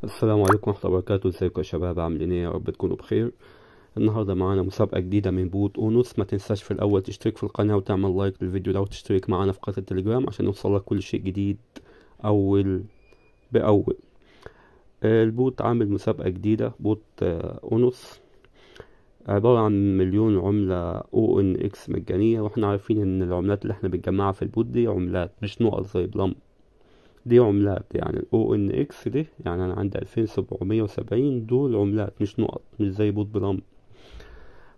السلام عليكم ورحمة الله وبركاته. ازيكم يا شباب؟ عاملين ايه؟ يا رب تكونوا بخير. النهاردة معانا مسابقة جديدة من بوت اونوس. ما تنساش في الأول تشترك في القناة وتعمل لايك للفيديو ده وتشترك معانا في قناة التليجرام عشان يوصلك كل شيء جديد أول بأول. البوت عامل مسابقة جديدة، بوت اونوس، عبارة عن مليون عملة ONX مجانية. واحنا عارفين ان العملات اللي احنا بنجمعها في البوت دي عملات مش نقط زي بلم، دي عملات. يعني ال ONX دي يعني أنا عندي 2770 دول عملات مش نقط، مش زي بوت بلم.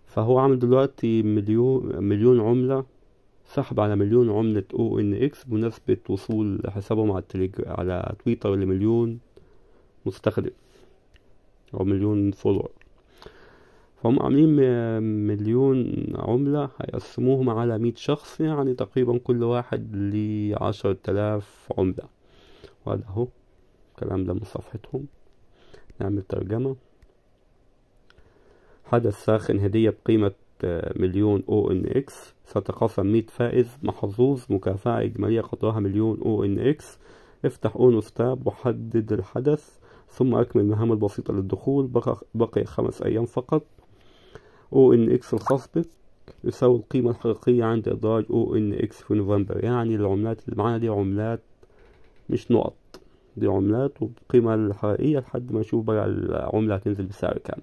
فهو عامل دلوقتي مليون عملة، سحب على مليون عملة ONX بمناسبة وصول حسابهم على تويتر لمليون مستخدم أو مليون فولور. فهم عاملين مليون عملة هيقسموهم على 100 شخص، يعني تقريبا كل واحد ليه 10,000 عملة. وهذا اهو الكلام ده من صفحتهم. نعمل ترجمة. حدث ساخن، هدية بقيمة مليون ONX، ستقاسم 100 فائز محظوظ، مكافأة إجمالية قدرها مليون ONX. افتح اونوس تاب وحدد الحدث ثم أكمل المهام البسيطة للدخول. بقي 5 أيام فقط. ONX الخاص بك يساوي القيمة الحقيقية عند إدراج ONX في نوفمبر. يعني العملات اللي معانا دي عملات مش نقط، دي عملات وبقيمة الحقيقية لحد ما نشوف بقى العملة هتنزل بسعر كام.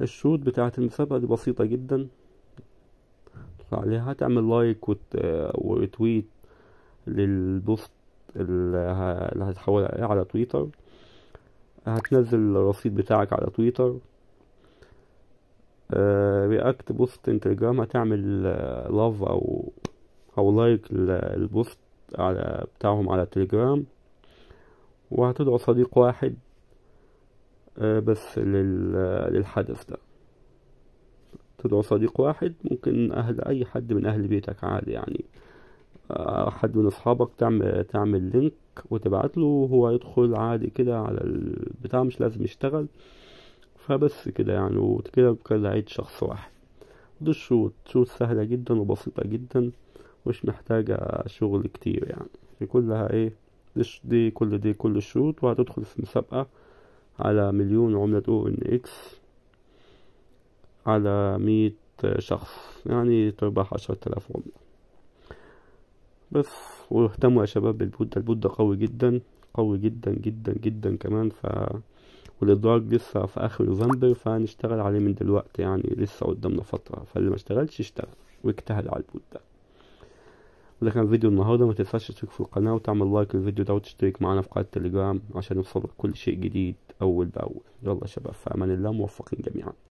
الشروط بتاعة المسابقة دي بسيطة جدا. عليها هتعمل لايك وريتويت للبوست اللي هتحول على تويتر. هتنزل الرصيد بتاعك على تويتر. رياكت بوست انستجرام، هتعمل لاف او لايك للبوست على بتاعهم على تليجرام. وهتدعو صديق واحد بس للحدث ده. تدعو صديق واحد، ممكن أي حد من أهل بيتك عادي، يعني حد من أصحابك. تعمل لينك وتبعت له وهو يدخل عادي كده على البتاع، مش لازم يشتغل. فبس كده يعني، وكده لقيت شخص واحد. دي شروط سهلة جدا وبسيطة جدا، مش محتاجة شغل كتير يعني. دي كلها ايه، كل الشروط، وهتدخل في مسابقة على مليون عملة ONX على 100 شخص، يعني تربح 10,000 عملة بس. واهتموا يا شباب بالبوت ده، البوت ده قوي جدا، قوي جدا جدا جدا كمان. والإدراج لسه في آخر نوفمبر، فهنشتغل عليه من دلوقتي، يعني لسه قدامنا فترة. فاللي ما اشتغلش يشتغل واجتهد على البوت ده. وده كان فيديو النهاردة. ما تنساش تشترك في القناة وتعمل لايك للفيديو ده وتشترك معنا في قناة التليجرام عشان يوصلك كل شيء جديد أول بأول. يلا يا شباب، في أمان الله، موفقين جميعا.